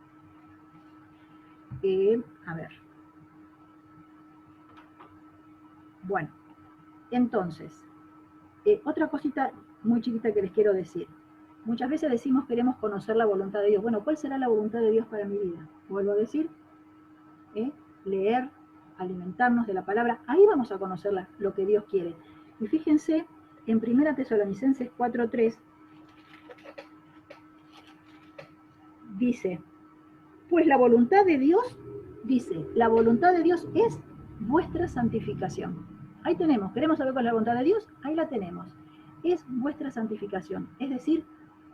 A ver. Bueno, entonces, otra cosita muy chiquita que les quiero decir. Muchas veces decimos queremos conocer la voluntad de Dios. Bueno, ¿cuál será la voluntad de Dios para mi vida? Vuelvo a decir, leer, alimentarnos de la palabra. Ahí vamos a conocer lo que Dios quiere. Y fíjense, en 1 Tesalonicenses 4:3, dice, pues la voluntad de Dios, dice, la voluntad de Dios es vuestra santificación. Ahí tenemos, queremos saber cuál es la voluntad de Dios, ahí la tenemos. Es vuestra santificación, es decir,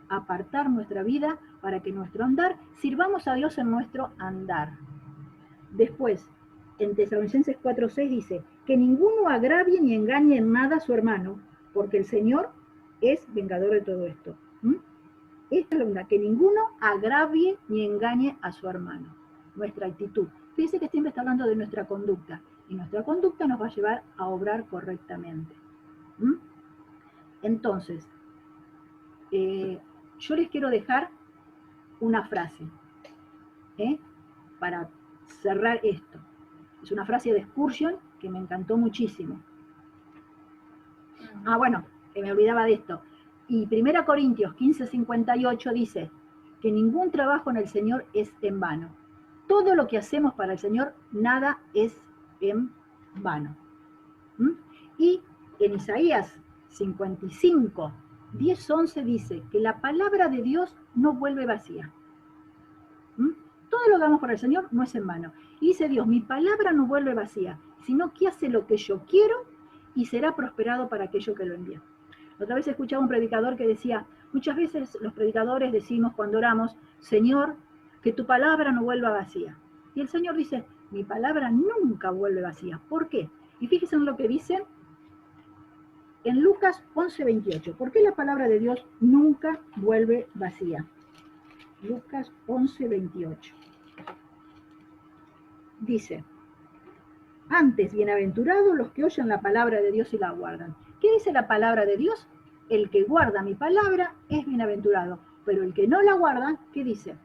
apartar nuestra vida para que nuestro andar, sirvamos a Dios en nuestro andar. Después, en Tesalonicenses 4:6 dice, que ninguno agravie ni engañe en nada a su hermano, porque el Señor es vengador de todo esto. Esta es la verdad, que ninguno agravie ni engañe a su hermano. Nuestra actitud. Fíjense que siempre está hablando de nuestra conducta, y nuestra conducta nos va a llevar a obrar correctamente. Entonces, yo les quiero dejar una frase, para cerrar esto. Es una frase de Spurgeon que me encantó muchísimo. Bueno, me olvidaba de esto. Y 1 Corintios 15:58 dice que ningún trabajo en el Señor es en vano. Todo lo que hacemos para el Señor, nada es en vano. Y en Isaías 55, 10, 11 dice que la palabra de Dios no vuelve vacía. Todo lo que hagamos por el Señor no es en vano. Y dice Dios, mi palabra no vuelve vacía, sino que hace lo que yo quiero y será prosperado para aquello que lo envía. Otra vez escuchaba un predicador que decía, muchas veces los predicadores decimos cuando oramos, Señor, que tu palabra no vuelva vacía. Y el Señor dice, mi palabra nunca vuelve vacía. ¿Por qué? Y fíjense en lo que dice en Lucas 11:28. ¿Por qué la palabra de Dios nunca vuelve vacía? Lucas 11:28. Dice, antes, bienaventurados los que oyen la palabra de Dios y la guardan. ¿Qué dice la palabra de Dios? El que guarda mi palabra es bienaventurado, pero el que no la guarda, ¿qué dice?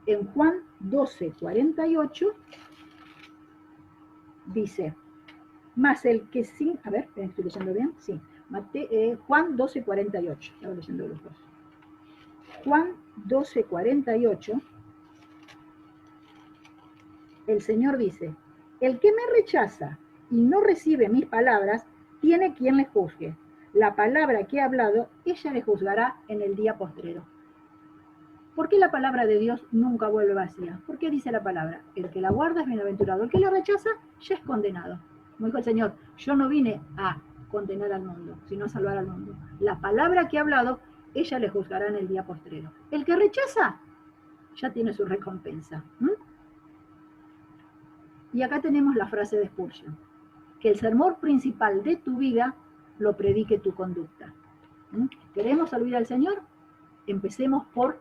En Juan 12:48 dice, más el que sí, a ver, ¿estoy leyendo bien? Sí, Juan 12:48, estaba leyendo los dos. Juan 12:48, el Señor dice, el que me rechaza y no recibe mis palabras, tiene quien le juzgue. La palabra que he hablado, ella le juzgará en el día postrero. ¿Por qué la palabra de Dios nunca vuelve vacía? ¿Por qué dice la palabra? El que la guarda es bienaventurado, el que la rechaza ya es condenado. Como dijo el Señor, yo no vine a condenar al mundo, sino a salvar al mundo. La palabra que he hablado, ella le juzgará en el día postrero. El que rechaza, ya tiene su recompensa. Y acá tenemos la frase de Spurgeon: que el sermón principal de tu vida lo predique tu conducta. ¿Queremos servir al Señor? Empecemos por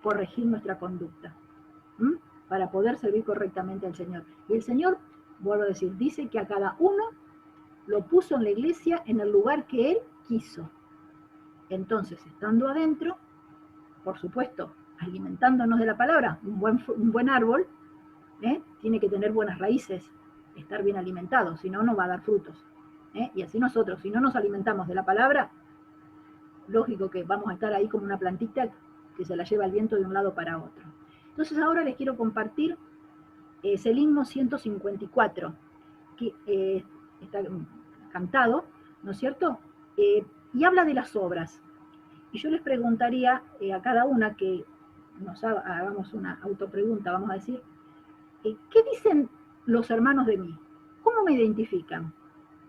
corregir nuestra conducta, para poder servir correctamente al Señor. Y el Señor, vuelvo a decir, dice que a cada uno lo puso en la iglesia en el lugar que Él quiso. Entonces, estando adentro, por supuesto, alimentándonos de la palabra, un buen árbol, tiene que tener buenas raíces, estar bien alimentado, si no, no va a dar frutos. Y así nosotros, si no nos alimentamos de la palabra, lógico que vamos a estar ahí como una plantita que se la lleva el viento de un lado para otro. Entonces ahora les quiero compartir es el himno 154, que está cantado, ¿no es cierto? Y habla de las obras. Y yo les preguntaría a cada una que nos hagamos una autopregunta, vamos a decir, ¿qué dicen los hermanos de mí? ¿Cómo me identifican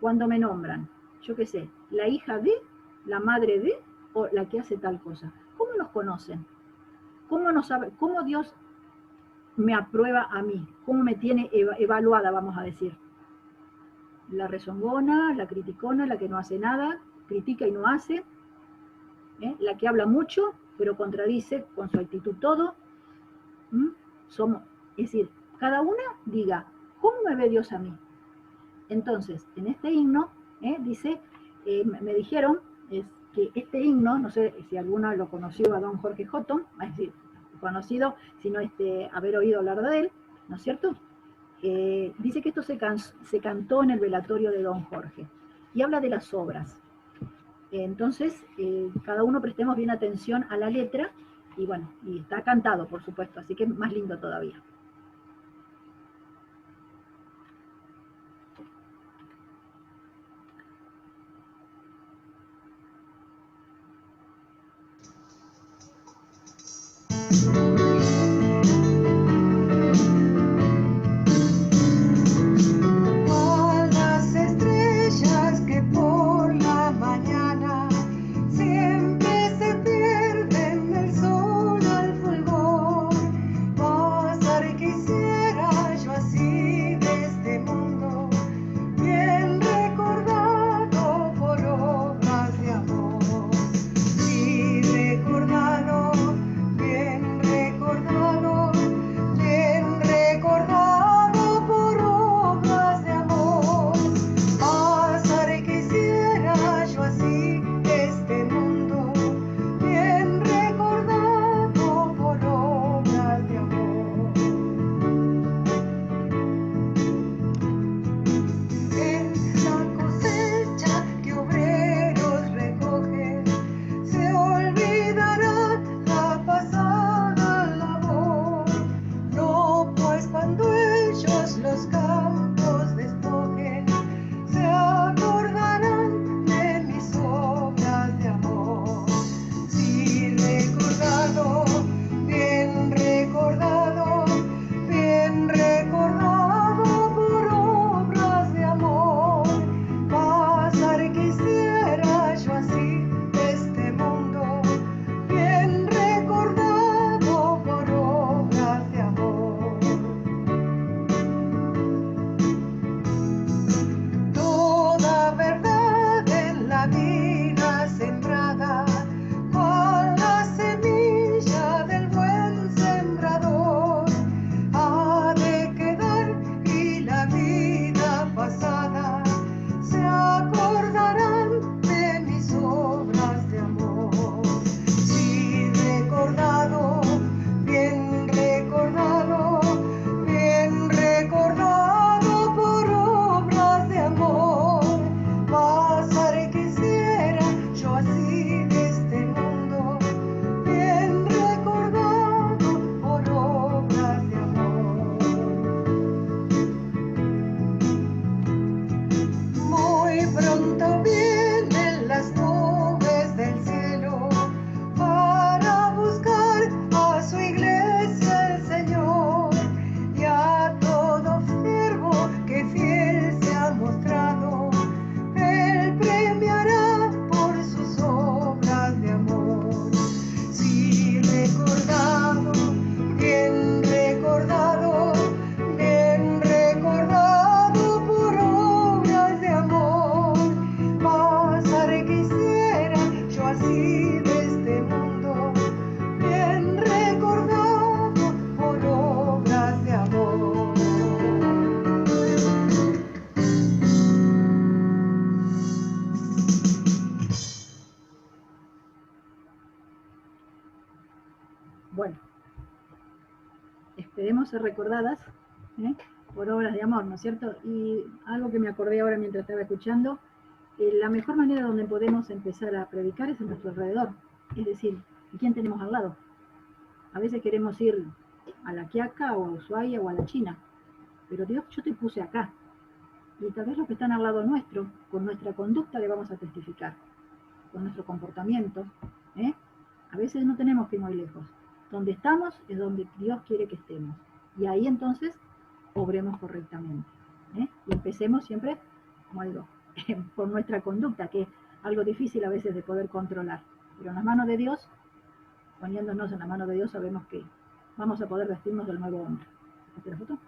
cuando me nombran? Yo qué sé, la hija de, la madre de, o la que hace tal cosa. ¿Cómo nos conocen? ¿Cómo Dios me aprueba a mí? ¿Cómo me tiene evaluada, vamos a decir? La rezongona, la criticona, la que no hace nada, critica y no hace, la que habla mucho, pero contradice con su actitud todo. Es decir, cada una diga, ¿cómo me ve Dios a mí? Entonces, en este himno, dice, me dijeron que este himno, no sé si alguno lo conoció a don Jorge Houghton, es decir, conocido, sino haber oído hablar de él, ¿no es cierto? Dice que esto se cantó en el velatorio de don Jorge, y habla de las obras. Entonces, cada uno prestemos bien atención a la letra, y bueno, y está cantado, por supuesto, así que más lindo todavía. Siempre se pierden del sol al fulgor, vas a queremos ser recordadas por obras de amor, ¿no es cierto? Y algo que me acordé ahora mientras estaba escuchando, la mejor manera donde podemos empezar a predicar es en nuestro alrededor. Es decir, ¿quién tenemos al lado? A veces queremos ir a La Quiaca o a Ushuaia o a la China, pero Dios, yo te puse acá. Y tal vez los que están al lado nuestro, con nuestra conducta le vamos a testificar, con nuestro comportamiento. A veces no tenemos que ir muy lejos. Donde estamos es donde Dios quiere que estemos. Y ahí entonces obremos correctamente. Y empecemos siempre, como digo, por nuestra conducta, que es algo difícil a veces de poder controlar. Pero en las manos de Dios, poniéndonos en la mano de Dios, sabemos que vamos a poder vestirnos del nuevo hombre. ¿Esta es la foto?